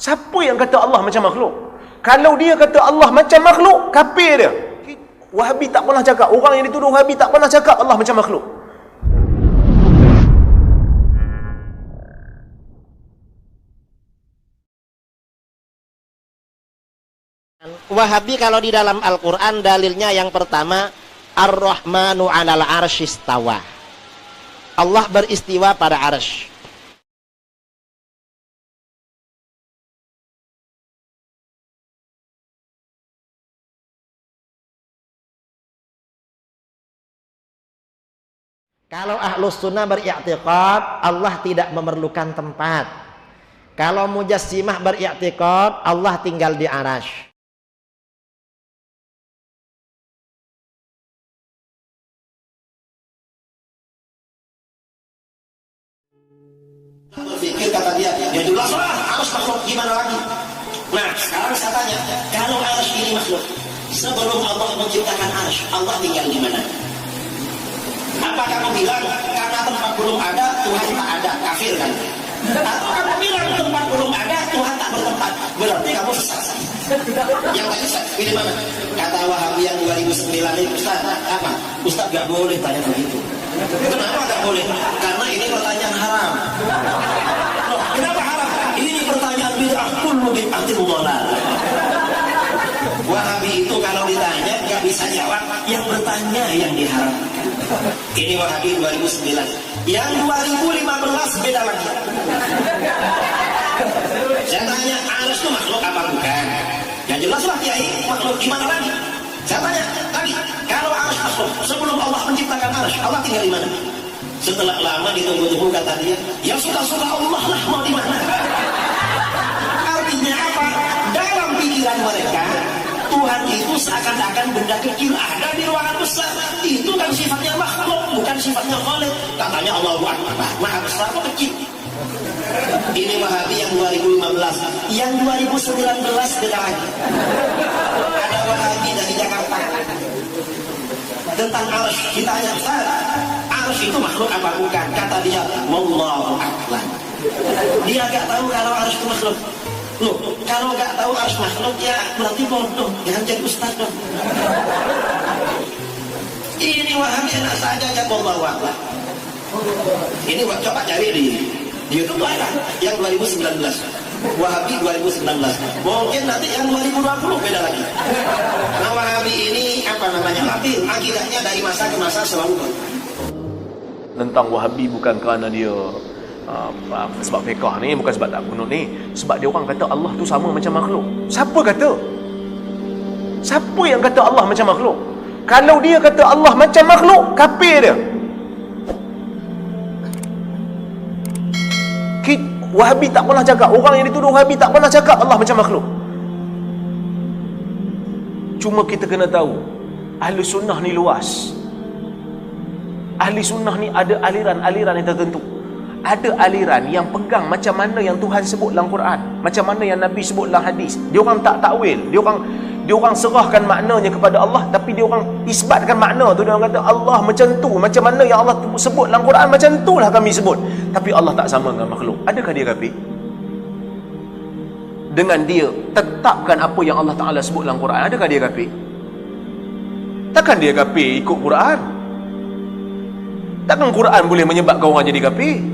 Siapa yang kata Allah macam makhluk? Kalau dia kata Allah macam makhluk, kafir dia. Wahabi tak pernah cakap, orang yang dituduh Wahabi tak pernah cakap Allah macam makhluk. Wahabi kalau di dalam Al-Quran dalilnya yang pertama, Ar-Rahmanu 'alal 'arsy istawa. Allah beristiwa pada arsy. Kalau Ahlus Sunnah beriktikad Allah tidak memerlukan tempat. Kalau Mujassimah beriktikad Allah tinggal di arsy. Berpikir kata dia, ya jelaslah harus makhluk, gimana lagi? Nah sekarang saya tanya, kalau arsy ini makhluk, sebelum Allah menciptakan arsy, Allah tinggal di mana? Apa kamu bilang karena tempat belum ada Tuhan tak ada, kafir kan? Atau kamu bilang tempat belum ada Tuhan tak bertempat, berarti kamu sesat. Yang tadi saya pilih mana? Kata Wahabi yang 2009 ini, Ustaz apa? Ustaz gak boleh tanya begitu. Kenapa gak boleh? Karena ini pertanyaan haram. Loh, kenapa haram? Ini pertanyaan bid'ah, kullu bid'atin dhalal. Wahabi itu kalau ditanya gak bisa jawab, yang bertanya yang diharamkan. Ini Wahabi 2009. Yang 2015 beda lagi. Saya tanya, arsy itu makhluk apa bukan? Yang jelaslah kiai, makhluk gimana lagi? Saya tanya tadi, kalau arsy makhluk, sebelum Allah menciptakan arsy, Allah tinggal di mana? Setelah lama ditunggu-tunggu kata dia, ya sudah Allah lah mau di mana? Artinya apa? Dalam pikiran mereka, Tuhan itu seakan-akan benda kecil ada di ruangan besar. Itu kan sifatnya makhluk, bukan sifatnya khaliq. Katanya Allahu Akbar, maha besar atau kecil? Ini Wahabi yang 2015. Yang 2019 beda lagi. Ada Wahabi dari Jakarta tentang arsy. Ditanya, Ustaz, arsy itu makhluk apa bukan? Kata dia, wallahu a'lam. Dia gak tahu kalau arsy itu makhluk. Loh, kalau gak tahu arsy makhluk ya berarti bodoh, jangan jadi ustaz dong. Ini Wahabi enak saja ya, wallahu a'lam. Ini coba cari di YouTube ada yang 2019, Wahabi 2019. Mungkin nanti yang 2020 beda lagi. Nah Wahabi ini apa namanya? Labil, akidahnya dari masa ke masa selalu berubah. Tentang Wahabi bukan kerana dia sebab fiqh ni, bukan sebab tak kunut ni, sebab dia orang kata Allah tu sama macam makhluk. Siapa kata? Siapa yang kata Allah macam makhluk? Kalau dia kata Allah macam makhluk, kafir dia. Wahabi tak pernah cakap, orang yang dituduh Wahabi tak pernah cakap Allah macam makhluk. Cuma kita kena tahu, ahli sunnah ni luas. Ahli sunnah ni ada aliran-aliran yang tertentu. Ada aliran yang pegang macam mana yang Tuhan sebut dalam Quran, macam mana yang Nabi sebut dalam hadis. Dia orang tak takwil, dia orang serahkan maknanya kepada Allah, tapi dia orang isbatkan makna tu. Dia orang kata Allah macam tu, macam mana yang Allah sebut dalam Quran, macam itulah kami sebut. Tapi Allah tak sama dengan makhluk. Adakah dia kafir? Dengan dia tetapkan apa yang Allah Ta'ala sebut dalam Quran, adakah dia kafir? Takkan dia kafir ikut Quran? Takkan Quran boleh menyebabkan orang jadi kafir?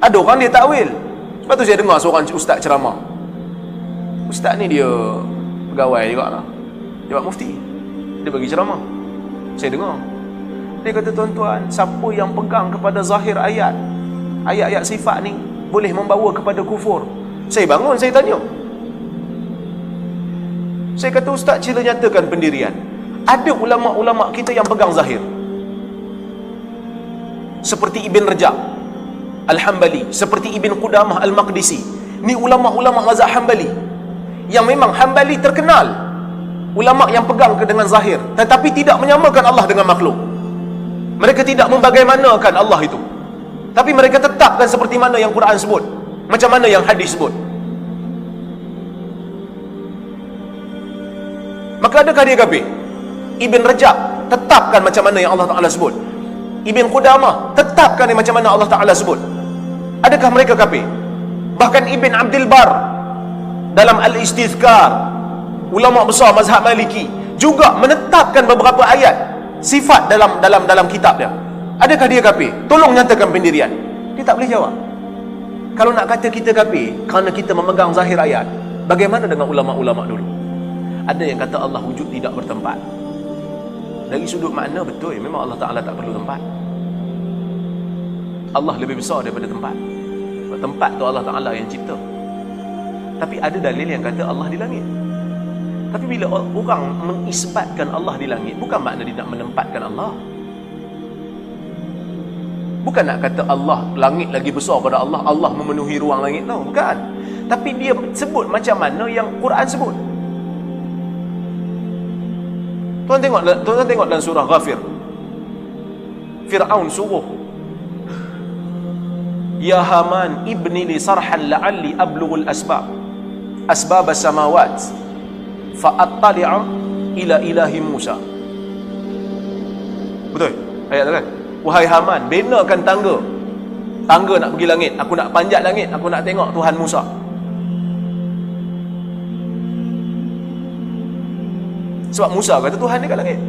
Ada orang dia takwil. Lepas tu saya dengar seorang ustaz ceramah. Ustaz ni dia pegawai juga lah, dia buat mufti. Dia bagi ceramah, saya dengar. Dia kata, tuan-tuan, siapa yang pegang kepada zahir ayat-ayat sifat ni boleh membawa kepada kufur. Saya bangun, saya tanya. Saya kata, ustaz, sila nyatakan pendirian. Ada ulama-ulama kita yang pegang zahir, seperti Ibn Rajab Al-Hambali, seperti Ibn Qudamah Al-Maqdisi. Ni ulama-ulama mazhab Hambali yang memang Hambali terkenal, ulama yang pegang dengan zahir, tetapi tidak menyamakan Allah dengan makhluk. Mereka tidak membagaimanakan Allah itu, tapi mereka tetapkan seperti mana yang Quran sebut, macam mana yang hadis sebut. Maka adakah dia kafir? Ibn Rajab tetapkan macam mana yang Allah Ta'ala sebut. Ibn Qudamah tetapkan macam mana Allah Ta'ala sebut. Adakah mereka kafir? Bahkan Ibn Abdul Bar dalam Al-Istizkar, ulama besar mazhab Maliki, juga menetapkan beberapa ayat sifat dalam kitab dia. Adakah dia kafir? Tolong nyatakan pendirian. Dia tak boleh jawab. Kalau nak kata kita kafir kerana kita memegang zahir ayat, bagaimana dengan ulama-ulama dulu? Ada yang kata Allah wujud tidak bertempat. Dari sudut makna betul, memang Allah Ta'ala tak perlu tempat. Allah lebih besar daripada tempat. Tempat tu Allah Ta'ala yang cipta. Tapi ada dalil yang kata Allah di langit. Tapi bila orang mengisbatkan Allah di langit, bukan makna dia nak menempatkan Allah. Bukan nak kata Allah, langit lagi besar pada Allah, Allah memenuhi ruang langit tau. Bukan. Tapi dia sebut macam mana yang Quran sebut. Tuan tengok dalam surah Ghafir. Fir'aun suruh, Ya Haman ibni li sarhan la'alli ablughul asbab as-samawat fa'attali'a ila ilahi Musa. Betul ayat tu kan? Wahai Haman, benakan tangga nak pergi langit, aku nak panjat langit, aku nak tengok Tuhan Musa. Sebab Musa kata Tuhan dia kat langit.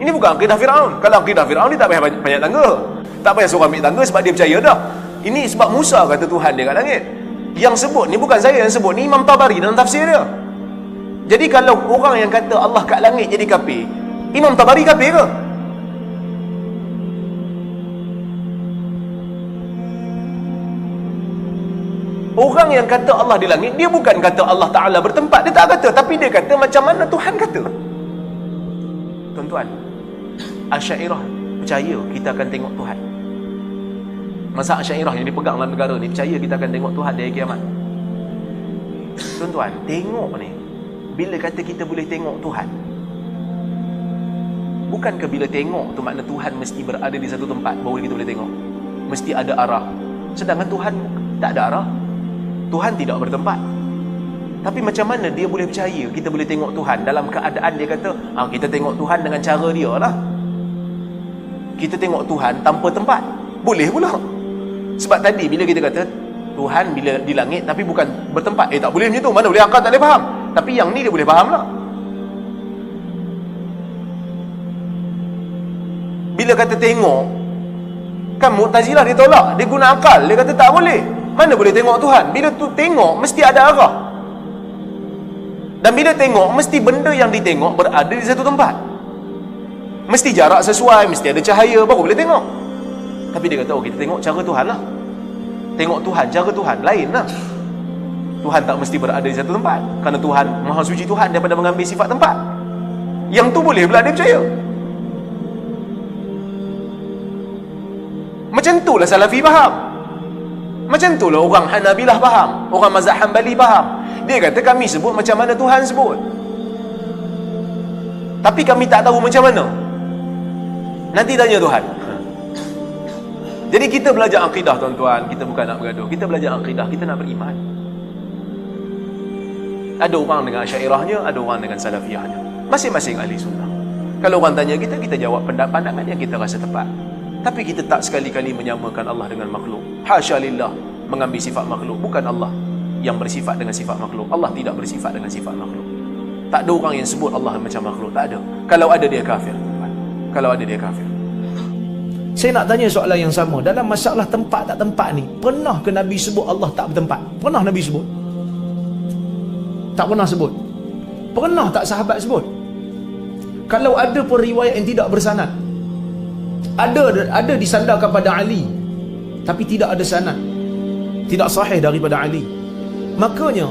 Ini bukan akidah Fir'aun. Kalau akidah Fir'aun, dia tak payah panjat tangga, tak payah suruh ambil tangga sebab dia percaya dah. Ini sebab Musa kata Tuhan dia kat langit. Yang sebut ni bukan saya yang sebut, ni Imam Tabari dalam tafsir dia. Jadi kalau orang yang kata Allah kat langit jadi kafir, Imam Tabari kafir ke? Orang yang kata Allah di langit, dia bukan kata Allah Ta'ala bertempat. Dia tak kata, tapi dia kata macam mana Tuhan kata. Tuan-tuan, Asy'ariyah percaya kita akan tengok Tuhan. Mazhab Asy'ariyah yang dipegang dalam negara ni percaya kita akan tengok Tuhan di hari kiamat. Tuan-tuan, tengok ni, bila kata kita boleh tengok Tuhan, bukankah bila tengok tu makna Tuhan mesti berada di satu tempat baru kita boleh tengok? Mesti ada arah. Sedangkan Tuhan tak ada arah. Tuhan tidak bertempat. Tapi macam mana dia boleh percaya kita boleh tengok Tuhan dalam keadaan dia kata kita tengok Tuhan dengan cara dia lah. Kita tengok Tuhan tanpa tempat. Boleh pula. Sebab tadi bila kita kata Tuhan bila di langit tapi bukan bertempat, tak boleh macam tu. Mana boleh, akal tak boleh faham. Tapi yang ni dia boleh faham lah. Bila kata tengok, kan Mu'tazilah dia tolak, dia guna akal, dia kata tak boleh. Mana boleh tengok Tuhan? Bila tu tengok mesti ada arah. Dan bila tengok mesti benda yang ditengok berada di satu tempat. Mesti jarak sesuai, mesti ada cahaya baru boleh tengok. Tapi dia kata kita tengok cara Tuhan lah. Tengok Tuhan, cara Tuhan lain lah. Tuhan tak mesti berada di satu tempat, kerana Tuhan, Maha Suci Tuhan daripada mengambil sifat tempat. Yang tu boleh pula dia percaya. Macam tu lah Salafi faham. Macam tu lah orang Hanabilah faham, orang mazhab Hanbali faham. Dia kata kami sebut macam mana Tuhan sebut, tapi kami tak tahu macam mana. Nanti tanya Tuhan. Jadi kita belajar akidah tuan-tuan, kita bukan nak bergaduh. Kita belajar akidah, kita nak beriman. Ada orang dengan Asy'ariyahnya, ada orang dengan Salafiyahnya. Masing-masing ahli sunnah. Kalau orang tanya kita, kita jawab pandangan yang kita rasa tepat. Tapi kita tak sekali-kali menyamakan Allah dengan makhluk. Hasya lillah, mengambil sifat makhluk. Bukan Allah yang bersifat dengan sifat makhluk. Allah tidak bersifat dengan sifat makhluk. Tak ada orang yang sebut Allah macam makhluk. Tak ada. Kalau ada, dia kafir. Kalau ada, dia kafir. Saya nak tanya soalan yang sama. Dalam masalah tempat tak tempat ni, pernah ke Nabi sebut Allah tak bertempat? Pernah Nabi sebut? Tak pernah sebut. Pernah tak sahabat sebut? Kalau ada pun riwayat yang tidak bersanad, ada disandarkan pada Ali, tapi tidak ada sanad, tidak sahih daripada Ali. Makanya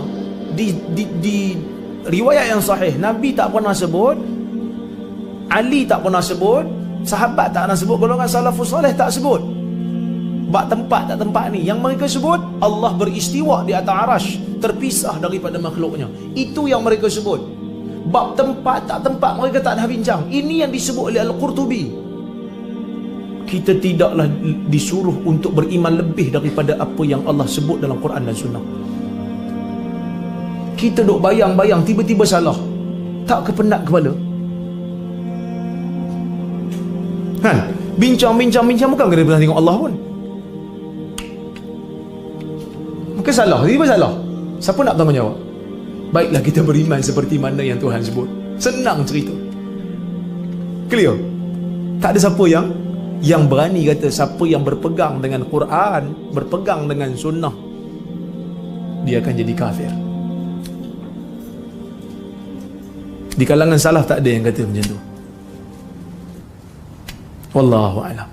di riwayat yang sahih, Nabi tak pernah sebut, Ali tak pernah sebut, sahabat tak pernah sebut, golongan salafus soleh tak sebut. Bab tempat tak tempat ni, yang mereka sebut Allah beristiwa di atas arasy, terpisah daripada makhluknya. Itu yang mereka sebut. Bab tempat tak tempat mereka tak dah bincang. Ini yang disebut oleh Al-Qurtubi. Kita tidaklah disuruh untuk beriman lebih daripada apa yang Allah sebut dalam Quran dan Sunnah. Kita duk bayang-bayang tiba-tiba salah, tak kepenat kepala. Bincang bukan kena pernah tengok Allah pun. Maka salah. Tiba salah. Siapa nak bertanggungjawab? Baiklah kita beriman seperti mana yang Tuhan sebut. Senang cerita. Clear? Tak ada siapa yang berani kata siapa yang berpegang dengan Quran, berpegang dengan sunnah, dia akan jadi kafir. Di kalangan salaf tak ada yang kata macam tu. Wallahu a'lam.